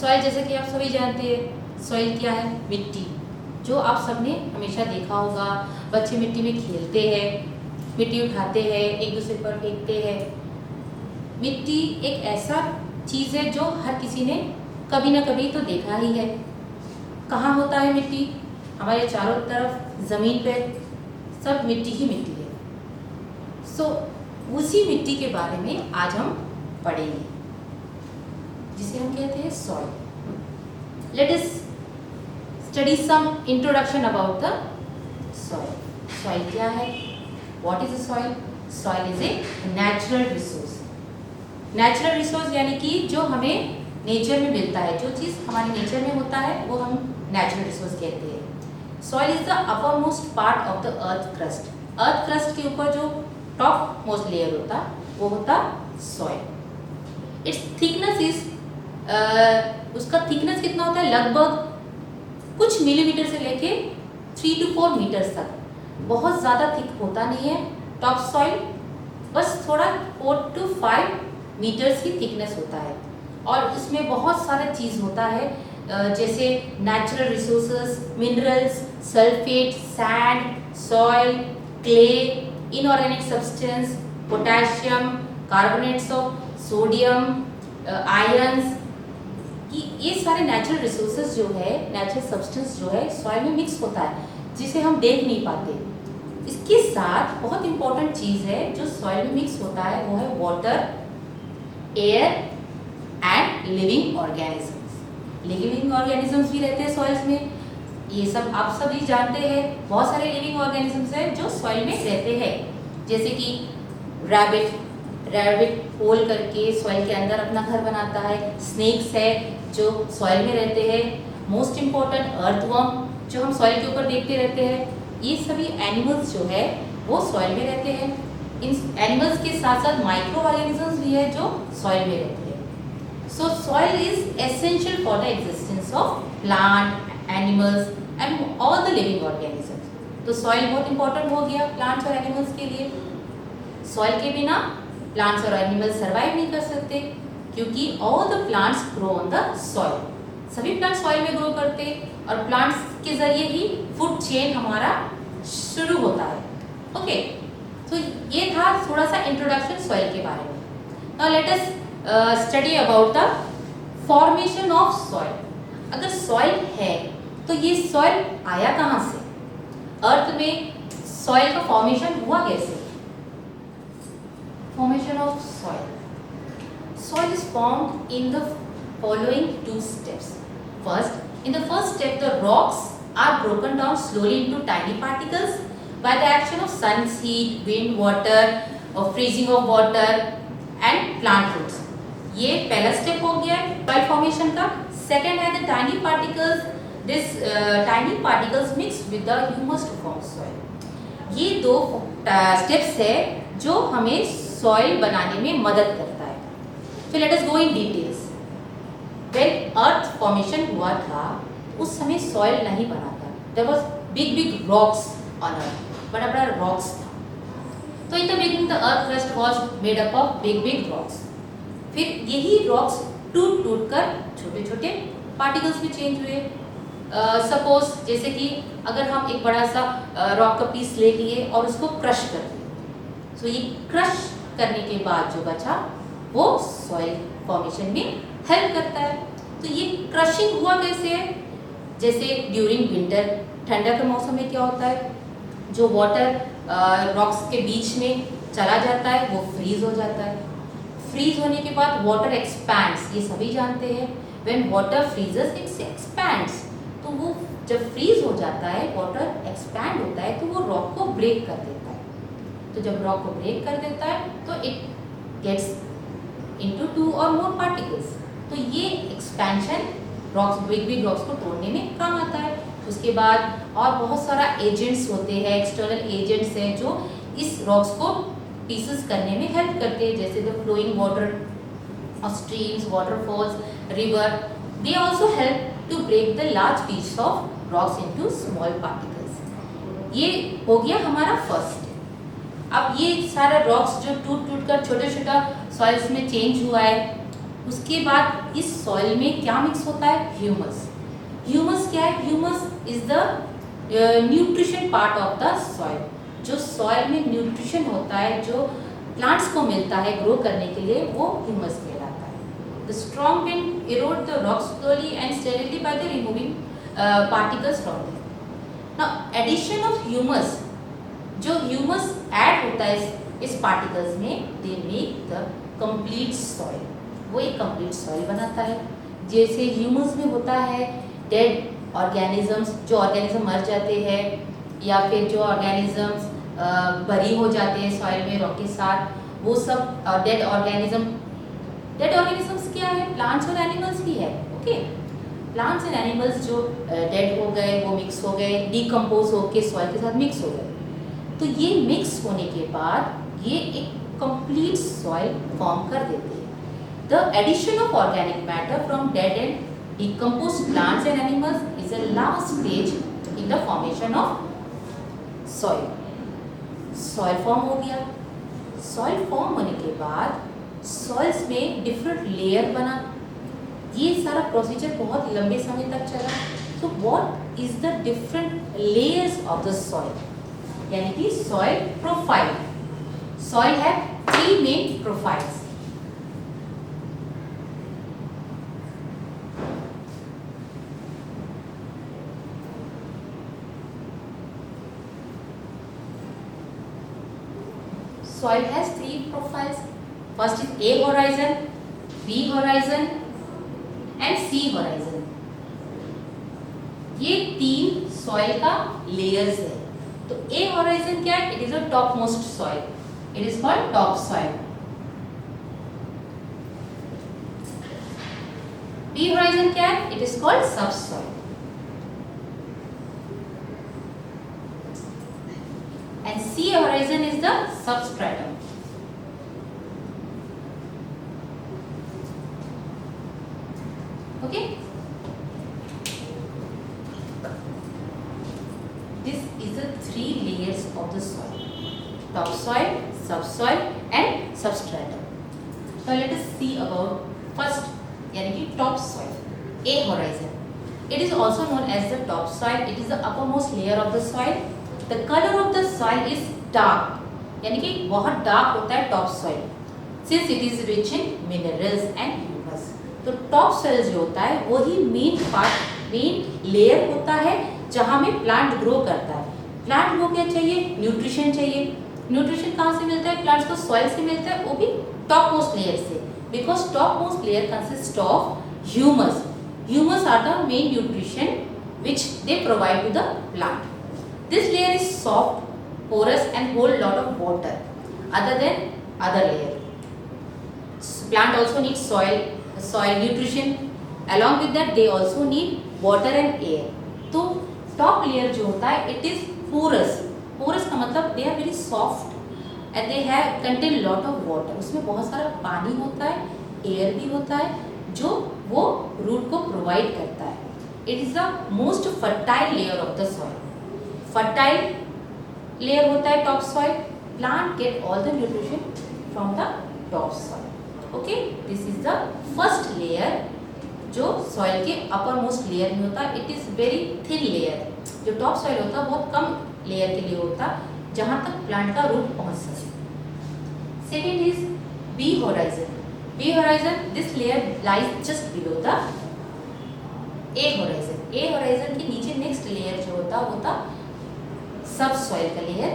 Soil जैसे कि आप सभी जानते हैं, सॉइल क्या है? मिट्टी, जो आप सबने हमेशा देखा होगा। बच्चे मिट्टी में खेलते हैं, मिट्टी उठाते हैं, एक दूसरे पर फेंकते हैं। मिट्टी एक ऐसा चीज़ है जो हर किसी ने कभी ना कभी तो देखा ही है। कहाँ होता है मिट्टी? हमारे चारों तरफ ज़मीन पे सब मिट्टी ही मिट्टी है। सो उसी मिट्टी के बारे में आज हम पढ़ेंगे, जिसे हम कहते हैं soil. Let us study some introduction about the soil. Soil क्या है? What is a soil? Soil is a natural resource. Natural resource यानी कि जो हमें नेचर में मिलता है, जो चीज़ हमारे नेचर में होता है वो हम नेचुरल रिसोर्स कहते हैं। Soil is the upper most part of the earth crust. Earth crust के ऊपर जो टॉप मोस्ट लेयर होता वो होता सॉइल। इट्स थिकनेस इज उसका थिकनेस कितना होता है? लगभग कुछ मिलीमीटर से लेके 3 to 4 मीटर्स तक। बहुत ज़्यादा थिक होता नहीं है टॉप सॉइल, बस थोड़ा 4 to 5 मीटर्स की थिकनेस होता है। और इसमें बहुत सारा चीज़ होता है, जैसे natural resources, minerals, sulphate, sand, soil, clay, inorganic substance, potassium, carbonates of sodium, irons, ये सारे नेचुरल रिसोर्सेज जो है, नेचुरल सब्सटेंस जो है सॉइल में मिक्स होता है, जिसे हम देख नहीं पाते। इसके साथ बहुत इंपॉर्टेंट चीज़ है जो सॉइल में मिक्स होता है, वो है water, air and living organisms. Living organisms भी रहते हैं सॉइल्स में, ये सब आप सभी जानते हैं। बहुत सारे लिविंग ऑर्गेनिजम्स हैं जो सॉइल में रहते हैं, जैसे कि रैबिट होल करके सॉइल के अंदर अपना घर बनाता है। स्नेक्स है जो सॉइल में रहते हैं। मोस्ट इम्पॉर्टेंट अर्थवर्म जो हम सॉइल के ऊपर देखते रहते हैं। ये सभी एनिमल्स जो है वो सॉइल में रहते हैं। इन एनिमल्स के साथ साथ माइक्रो ऑर्गेनिजम्स भी है जो सॉइल में रहते हैं। सो soil is essential for the existence of plant, animals and all the living organisms. तो सॉइल बहुत इंपॉर्टेंट हो गया प्लांट्स और एनिमल्स के लिए। सॉइल के बिना प्लांट्स और एनिमल्स सर्वाइव नहीं कर सकते, क्योंकि all the plants grow on the soil. सभी प्लांट्स सॉइल में ग्रो करते और प्लांट्स के जरिए ही फूड चेन हमारा शुरू होता है। ओके, तो ये था थोड़ा सा इंट्रोडक्शन सॉइल के बारे में। Now let us study about the formation of soil. अगर सॉइल है तो ये सॉइल आया कहाँ से? अर्थ में सॉइल का फॉर्मेशन हुआ कैसे? Formation of soil. Soil is formed in the following 2 steps. First, in the first step, the rocks are broken down slowly into tiny particles by the action of sun's heat, wind, water, or freezing of water, and plant roots. ये पहला step हो गया soil formation का. Second है the tiny particles. This tiny particles mix with the humus to form soil. ये 2 steps है जो हमें सॉइल बनाने में मदद करता है। फिर let us go in details. When earth formation हुआ था उस समय सॉइल नहीं बना था। There was big rocks on earth, बड़ा बड़ा रॉक्स था। तो in the beginning the earth crust was made up of big rocks. फिर यही रॉक्स टूट कर छोटे छोटे पार्टिकल्स में चेंज हुए। सपोज जैसे कि अगर हम एक बड़ा सा रॉक का पीस ले लिए और उसको क्रश कर दिए, तो ये क्रश करने के बाद जो बचा वो सॉइल फॉर्मेशन में हेल्प करता है। तो ये क्रशिंग हुआ कैसे है? जैसे ड्यूरिंग विंटर, ठंडा के मौसम में क्या होता है, जो वाटर रॉक्स के बीच में चला जाता है वो फ्रीज हो जाता है। फ्रीज होने के बाद वाटर एक्सपैंड्स, ये सभी जानते हैं। When water freezes it's expands. तो वो जब फ्रीज हो जाता है, वाटर एक्सपैंड होता है, तो वो रॉक को ब्रेक कर देता है। तो जब रॉक को ब्रेक कर देता है तो it gets into 2 or more particles. तो ये एक्सपेंशन रॉक्स, बिग रॉक्स को तोड़ने में काम आता है। उसके बाद और बहुत सारा एजेंट्स होते हैं, एक्सटर्नल एजेंट्स हैं जो इस रॉक्स को पीसेस करने में हेल्प करते हैं, जैसे the flowing water of streams, waterfalls, river. They also help to break the large piece of rocks into small particles. ये हो गया हमारा फर्स्ट। अब ये सारे रॉक्स जो टूट कर छोटा सॉइल्स में चेंज हुआ है, उसके बाद इस सॉइल में क्या मिक्स होता है? ह्यूमस। ह्यूमस क्या है? Humus is the nutrition part of the soil. जो सॉइल में न्यूट्रिशन होता है, जो प्लांट्स को मिलता है ग्रो करने के लिए, वो ह्यूमस कहलाता है। The strong wind erode the rock slowly and steadily by the removing particles from them. Now addition of humus, जो ह्यूमस ऐड होता है इस पार्टिकल्स में, they make the complete soil. वो एक कंप्लीट सॉइल बनाता है। जैसे ह्यूमस में होता है डेड ऑर्गेनिजम्स, जो ऑर्गेनिज्म मर जाते हैं या फिर जो ऑर्गेनिजम्स बरी हो जाते हैं सॉइल में रॉक के साथ, वो सब डेड ऑर्गेनिजम्स क्या है? प्लांट्स और एनिमल्स ही है। ओके, प्लांट्स एंड एनिमल्स जो डेड हो गए, वो मिक्स हो गए, डिकम्पोज होके सॉइल के साथ मिक्स हो गए। तो ये मिक्स होने के बाद ये एक कंप्लीट सॉइल फॉर्म कर देते हैं। The addition of organic matter from dead and decomposed plants and animals is a last stage in the formation of soil. Soil form हो गया। Soil form होने के बाद soils में different layer बना। ये सारा प्रोसीजर बहुत लंबे समय तक चला। So what is the different layers of the soil? यानी कि soil profile. Soil have three main profiles. Soil has three profiles. First is A horizon, B horizon and C horizon. ये तीन soil का layers है। तो A horizon क्या है? It is a topmost soil. It is called top soil. B horizon क्या है? It is called subsoil. And C horizon is the substratum. Okay? This is the three layers of the soil: topsoil, subsoil, and substratum. Now let us see about first, यानी कि topsoil, A horizon. It is also known as the topsoil. It is the uppermost layer of the soil. The color of the soil is dark, यानी कि बहुत dark होता है top soil, since it is rich in minerals and humus. तो top soil जो होता है वही मेन लेयर होता है जहाँ में प्लांट ग्रो करता है। प्लांट को क्या चाहिए? न्यूट्रिशन चाहिए। न्यूट्रिशन कहाँ से मिलता है? प्लांट्स को सॉइल से मिलता है, वो भी टॉप मोस्ट लेयर से, because top most layer consist of humus. Humus are the main nutrition which they provide to the plant. This layer is soft, porous and hold lot of water other than other layer. Plant also needs soil nutrition. Along with that they also need water and air. तो top layer जो होता है it is porous. Porous का मतलब they are very soft and they have contain lot of water. उसमें बहुत सारा पानी होता है, air भी होता है जो वो root को provide करता है. It is the most fertile layer of the soil. Fertile layer होता है top soil. Plant get all the nutrition from the top soil. Okay, this is the first layer जो soil के uppermost layer में होता है. It is very thin layer. जो top soil होता है बहुत कम layer के लिए होता है जहाँ तक plant का root पहुँच सके. Second is B horizon. B horizon, this layer lies just below the A horizon. A horizon के नीचे next layer जो होता subsoil का layer.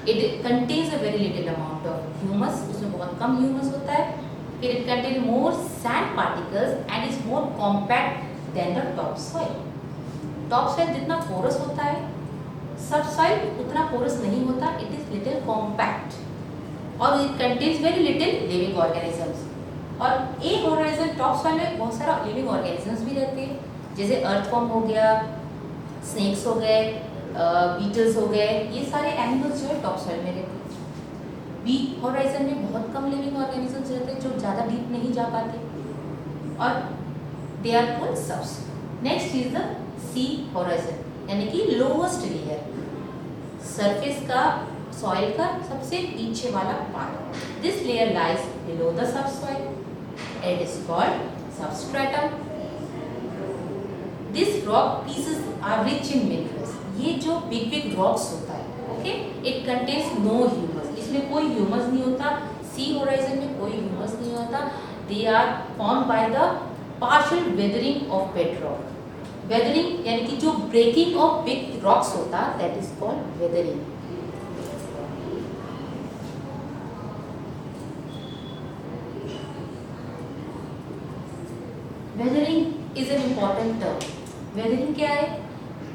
It contains a very little amount of humus. उसमें बहुत कम humus होता है. फिर it contains more sand particles and is more compact than the topsoil. Topsoil जितना porous होता है, subsoil उतना porous नहीं होता. It is little compact और it contains very little living organisms. और A horizon topsoil में बहुत सारा living organisms भी रहते हैं, जैसे earthworm हो गया, snakes हो गए, बीटल्स हो गए, ये सारे एनिमल्स जो है टॉप सॉइल में रहते हैं. बी होराइजन में बहुत कम लिविंग ऑर्गेनिजम्स रहते हैं जो ज़्यादा डीप नहीं जा पाते और they are called subsoil. Next is the C horizon यानी कि लोवेस्ट लेयर, सरफेस का सॉइल का सबसे पीछे वाला part. This layer lies below the subsoil. It is called substratum. These rock pieces are rich in minerals. ये जो big rocks होता है, okay? It contains no humus. इसमें कोई humus नहीं होता. Sea horizon में कोई humus नहीं होता. They are formed by the partial weathering of bedrock. Weathering यानी कि जो breaking of big rocks होता, that is called weathering. Weathering is an important term. Weathering क्या है?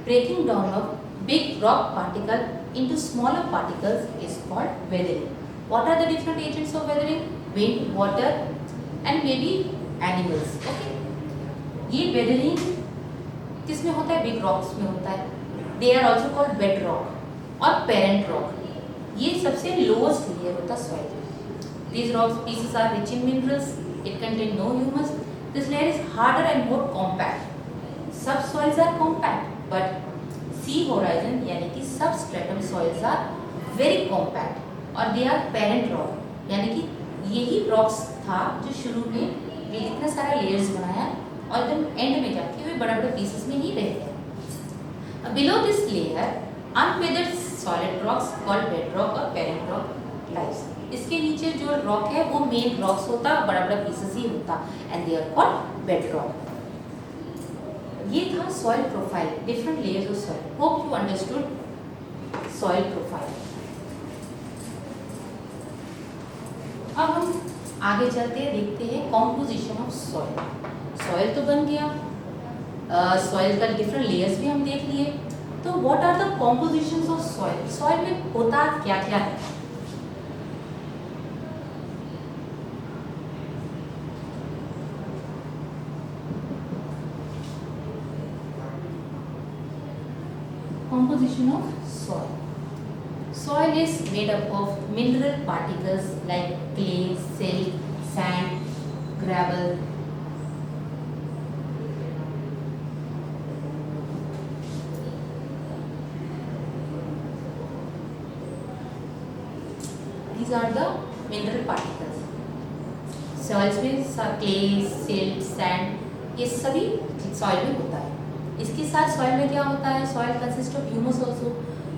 Breaking down of big rock particle into smaller particles is called weathering. What are the different agents of weathering? Wind, water, and maybe animals. Okay. ये weathering किसमें होता है? Big rocks में होता है. They are also called bedrock और parent rock. ये सबसे lowest layer होता है soil. These rocks pieces are rich in minerals. It contain no humus. This layer is harder and more compact. Subsoils are compact, but sea horizon यानी कि substratum soils are very compact और they are parent rock यानी कि यही rocks था जो शुरू में ये इतना सारा layers बनाया और एकदम end में जाके वे बड़े-बड़े pieces में ही रह गए. Below this layer, unweathered solid rocks called bedrock और parent rock lies. इसके नीचे जो रॉक है वो मेन रॉक्स होता, बड़ा बड़ा पीसेस ही होता and they are called bedrock. ये था soil profile, different layers of soil. Hope you understood soil profile. अब हम आगे चलते हैं, देखते हैं कॉम्पोजिशन ऑफ सॉइल. सॉइल तो बन गया, सॉइल का डिफरेंट लेयर्स भी हम देख लिए. तो what are the compositions of soil? Soil में होता क्या क्या है? Composition of soil. Soil is made up of mineral particles like clay, silt, sand, gravel. These are the mineral particles. Soils में clay, silt, sand ये सभी soil में होता है. इसके साथ सॉइल में क्या होता है? Soil consist of humus also.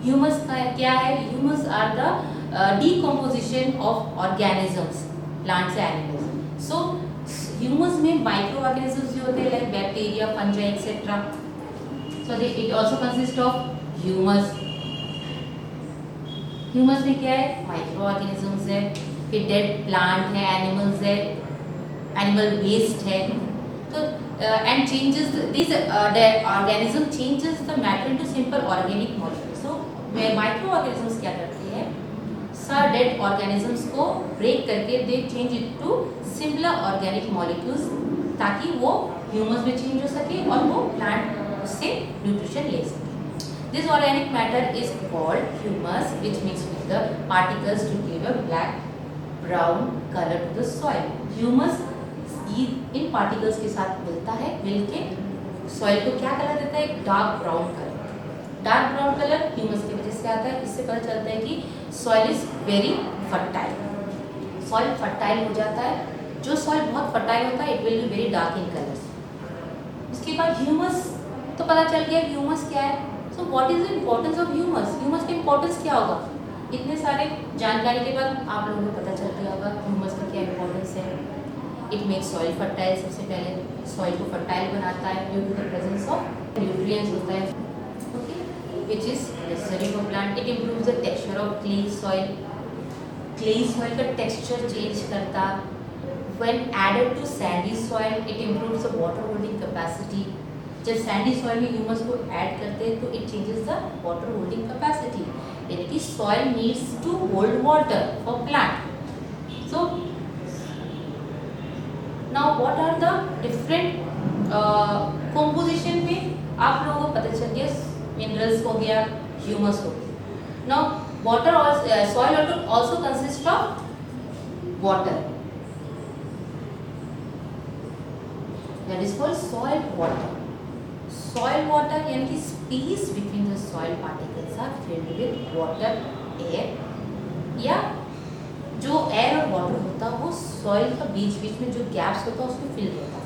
Humus का क्या है? Humus are the decomposition of organisms, plants and animals. So humus में माइक्रो ऑर्गेनिजम्स जो होते हैं like bacteria, fungi etcetera. So it also consist of humus. Humus में क्या है? माइक्रो ऑर्गेनिजम्स है, फिर डेड प्लांट है, एनिमल्स है, एनिमल वेस्ट है. तो and changes these the organism changes the matter into simple organic molecules. So microorganisms क्या करते हैं? सब dead organisms को break करके they change it to simpler organic molecules ताकि वो humus में change हो सके और वो plant उससे nutrition ले सके. This organic matter is called humus, which mixes with the particles to give a black brown color to the soil. Humus in particles के साथ मिलता है, मिलके सॉइल को क्या कलर देता है? Dark brown colour. Dark brown colour humus की वजह से आता है. इससे पता चलता है कि soil is very fertile. Soil fertile हो जाता है. जो सॉइल बहुत फर्टाइल होता है it will be very dark in colour. उसके बाद ह्यूमस तो पता चल गया ह्यूमस क्या है. So what is the importance of humus? Humus का इम्पोर्टेंस क्या होगा? इतने सारे जानकारी के बाद आप लोगों को पता चल गया होगा ह्यूमस का क्या इम्पोर्टेंस है. It makes soil fertile. सबसे पहले सॉइल को फर्टाइल बनाता है due to the presence of nutrients होता है, okay, which is necessary for plant. It improves the texture of clay soil. Clay soil का टेक्सचर चेंज करता. When added to sandy soil it improves the water holding capacity. जब sandy soil में humus को add करते हैं तो it changes the water holding capacity. यानी कि soil needs to hold water for plant. So now what are the different composition में आप लोगों को पता चल गया. मिनरल्स हो गया, ह्यूमस हो गया. now water soil also consists of water. that is called soil water. Soil water यानी कि space between the soil particles are filled with water, air या जो एयर और वाटर होता है वो सॉइल का बीच बीच में जो गैप्स होता है उसमें फिल होता है।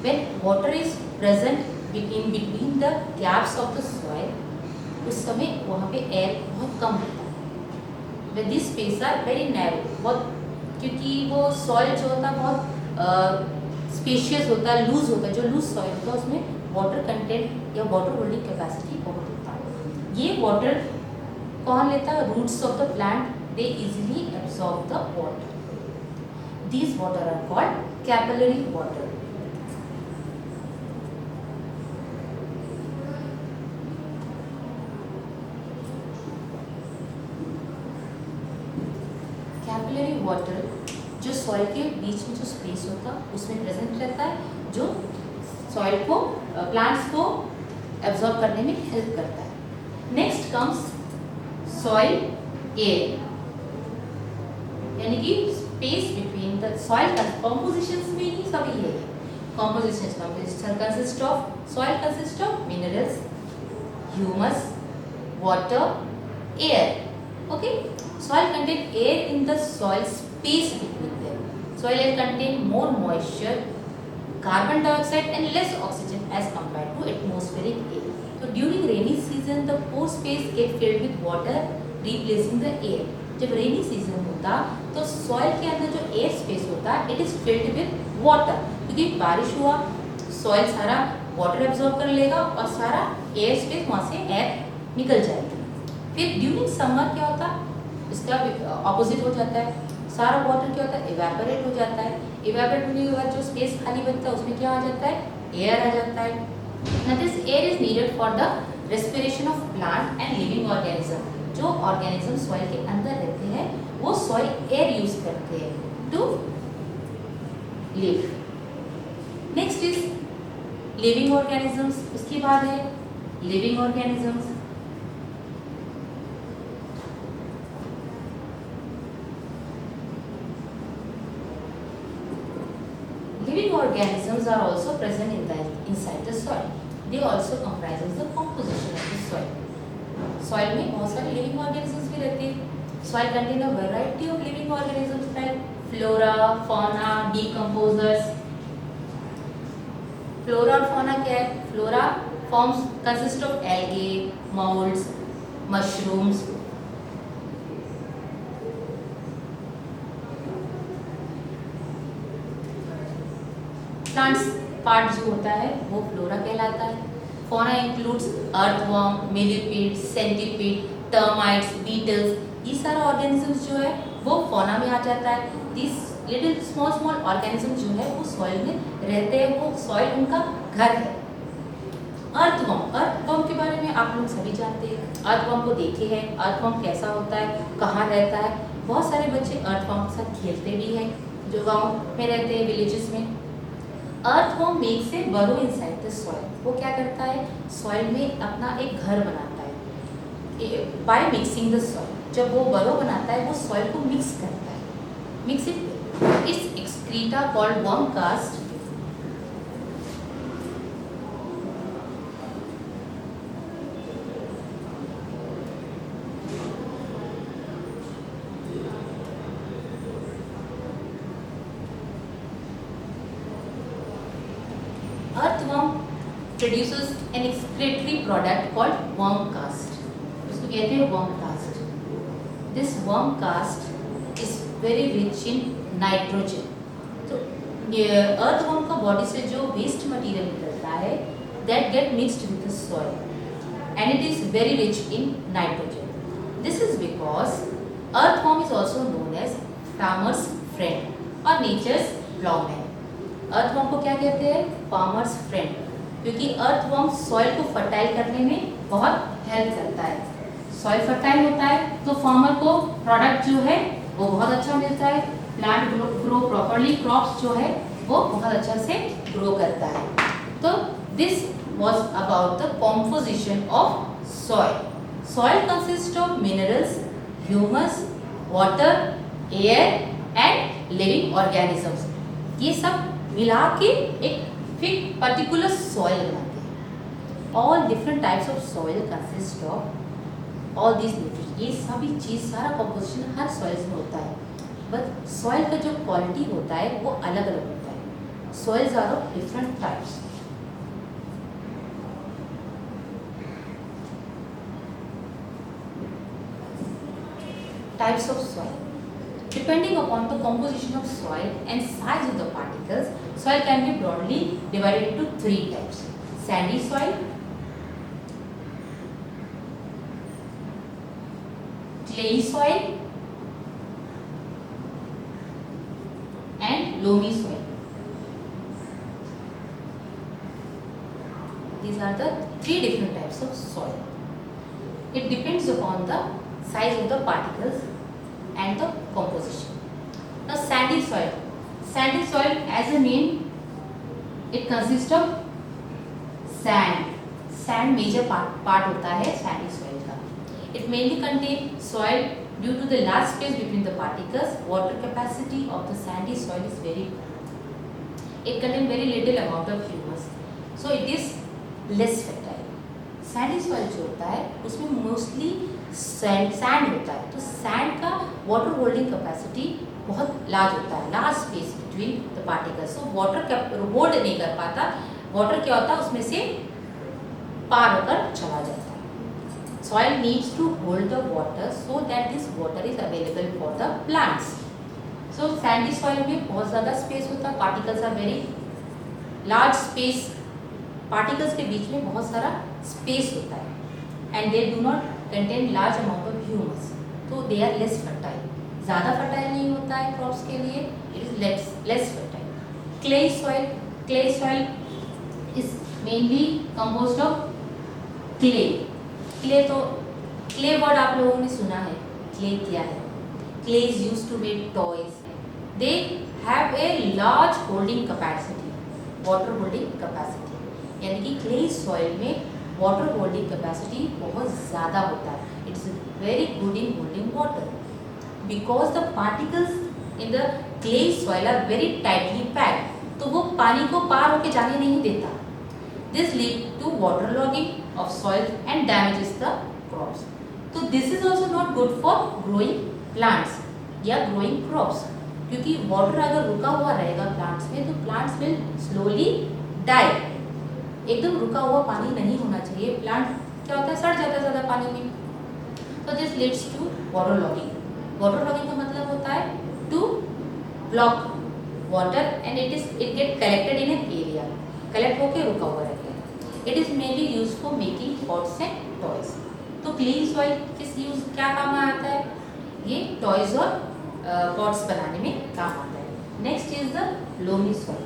When water is present in between the gaps of the soil, उस समय वहाँ पे एयर बहुत कम होता है। When this space are very narrow, बहुत, क्योंकि वो सॉइल जो होता है बहुत स्पेशियस होता है, लूज होता है। जो लूज सॉइल होता है उसमें वाटर कंटेंट या वाटर होल्डिंग कैपेसिटी बहुत होता है। ये वाटर कौन लेता है? Roots of the plant, they easily absorb the water. These water are called capillary water. Capillary water जो सॉइल के बीच में जो स्पेस होता है उसमें प्रेजेंट रहता है, जो सॉइल को प्लांट्स को एब्जॉर्ब करने में हेल्प करता है। नेक्स्ट कम्स सॉइल एयर, यानी कि space between the soil compositions में ही सभी है। Compositions consist of, soil consist of minerals, humus, water, air. Okay, soil contain air in the soil space between them. Soil air contain more moisture, carbon dioxide and less oxygen as compared to atmospheric air. So during rainy season the pore space get filled with water replacing the air. जब rainy season होता तो soil के अंदर जो air space होता it is filled with water, क्योंकि बारिश हुआ सॉइल सारा वाटर एब्जॉर्ब कर लेगा और सारा एयर स्पेस वहाँ से एयर निकल जाएगी। फिर ड्यूरिंग समर क्या होता है, इसका ऑपोजिट हो जाता है, सारा वाटर क्या होता है, इवेपोरेट हो जाता है। इवेपोरेट होने के बाद जो स्पेस खाली बनता है उसमें क्या आ जाता है, एयर आ जाता है। Now this air is needed for the respiration of plant and living organism. जो ऑर्गेनिज्म सॉइल के अंदर रहते हैं वो सॉइल एयर यूज करते हैं to live. Next is living organisms, उसके बाद है living organisms. Living organisms are also present inside the soil. They also comprises the composition of the soil. Soil में बहुत सारे living organisms भी रहते हैं. Soil contain a variety of living organisms like flora, fauna, decomposers. Flora और fauna क्या है? Flora consist of algae, molds, mushrooms. Plants part जो होता है वो फ्लोरा कहलाता है। Fauna includes earthworm, millipede, centipede, termites, beetles, ये सारा ऑर्गेनिजम्स जो है वो फौना में आ जाता है। This little small small organism जो है वो सॉइल में रहते हैं, वो सॉइल उनका घर है। अर्थवर्म के बारे में आप लोग सभी जानते हैं, अर्थवर्म को देखे हैं, अर्थवर्म कैसा होता है, कहाँ रहता है। बहुत सारे बच्चे अर्थवर्म के साथ खेलते भी हैं जो गाँव में रहते हैं, विलेजेस में। अर्थवर्म मेक्स ए बरो इनसाइड द सॉइल, वो क्या करता है, सॉइल में अपना एक घर बनाता है बाय मिक्सिंग द सॉइल। जब वो बरो बनाता है वो सॉइल को मिक्स करता है, mix its excreta called worm cast. Earthworm produces an excretory product called worm cast. उसको कहते हैं worm cast. This worm cast is very rich in nitrogen. तो earthworm का body से जो waste material निकलता है that get mixed with the soil and it is very rich in nitrogen. This is because earthworm is also known as farmer's friend or nature's plowman. Earthworm को क्या कहते हैं, farmers friend, क्योंकि earthworm soil को fertile करने में बहुत help करता है। सॉइल फर्टाइल होता है तो फार्मर को प्रोडक्ट जो है वो बहुत अच्छा मिलता है, प्लांट ग्रो प्रॉपर्ली, क्रॉप्स जो है वो बहुत अच्छा से ग्रो करता है। तो this was about the composition of soil. Soil consist of minerals, humus, water, air and living organisms. ये सब मिला के एक पर्टिकुलर सॉइल बनाते हैं। All different types of soil consist of all this nutrients. ये सभी चीज़, सारा कंपोजिशन हर सॉइल में होता है। बट सॉइल का जो क्वालिटी होता है वो अलग अलग होता है. Soils are of different types. Types of soil. Depending upon the composition of soil and size of the particles, soil can be broadly divided into three types: sandy soil, clayey soil, and loamy soil. These are the three different types of soil. It depends upon the size of the particles and the composition. Now sandy soil. Sandy soil, as a name, it consists of sand. Sand major part होता है sandy soil का. It mainly contain soil due to the large space between the particles. Water capacity of the sandy soil is very low. It contains very little amount of humus, so it is less fertile. Sandy soil जो होता है उसमें mostly sand होता है, तो sand का water holding capacity बहुत large होता है, large space between the particles, so water hold नहीं कर पाता. वाटर क्या होता है उसमें से पार होकर चला जाता है. Soil needs to hold the water so that this water is available for the plants. So sandy soil में बहुत ज़्यादा स्पेस होता है, particles are very large space, particles के बीच में बहुत सारा स्पेस होता है, and they do not contain large amount of humus, तो दे आर लेस फर्टाइल. ज़्यादा फर्टाइल नहीं होता है क्रॉप्स के लिए, it is less fertile. Clay soil is mainly composed of clay. Clay word आप लोगों ने सुना है. क्ले क्या है? Clay is used to make toys. They have a large holding capacity, water holding capacity, यानी कि क्ले सॉइल में वाटर होल्डिंग कैपेसिटी बहुत ज़्यादा होता है. It's very good in holding water because the particles in the clay soil are very tightly packed, तो वो पानी को पार होके जाने नहीं देता. This lead to water logging of soil and damages the crops. तो this is also not good for growing plants या ग्रोइंग क्रॉप्स, क्योंकि वाटर अगर रुका हुआ रहेगा प्लांट्स में तो प्लांट्स विल स्लोली डाई. एकदम रुका हुआ पानी नहीं होना चाहिए, प्लांट क्या होता है सड़ जाता है ज़्यादा पानी में. तो this leads to water logging. Water logging का मतलब होता है to block water and it get collected in an area, collect होकर रुका हुआ रहता है. It is mainly use for making pots and toys. तो क्ले सॉइल किस यूज क्या काम में आता है? ये टॉयज और पॉट्स बनाने में काम आता है. Next is the loamy soil.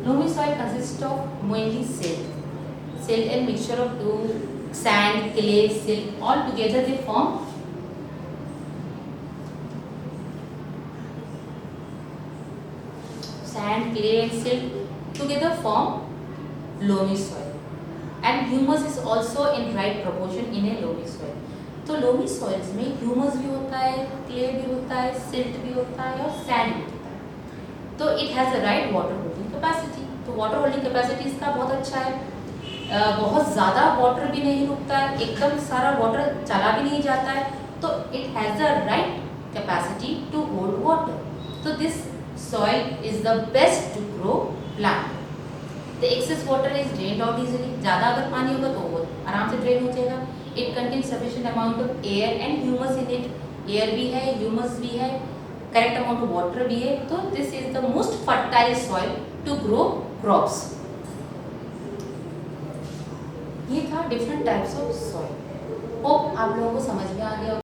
Loamy soil consists of mainly silt and mixture of two sand, clay, silt. All together they form sand, clay, and silt together form loamy soil. And humus is also in right proportion in a loamy soil. तो loamy soils में humus भी होता है, clay भी होता है, silt भी होता है और sand भी होता है. तो it has a right water holding capacity. तो वाटर होल्डिंग कैपेसिटी इसका बहुत अच्छा है. बहुत ज़्यादा वाटर भी नहीं रुकता है, एकदम सारा वाटर चला भी नहीं जाता है, तो it has the right capacity to hold water. तो this soil is the best to grow plant. The excess water is drained out easily. ज़्यादा अगर पानी होगा तो वो आराम से ड्रेन हो जाएगा. It contain sufficient amount of air and humus in it. Air भी है, ह्यूमस भी है, करेक्ट अमाउंट ऑफ वाटर भी है. तो this is the most fertile soil to grow crops. ये था different types of soil. Hope आप लोगों को समझ में आ गया.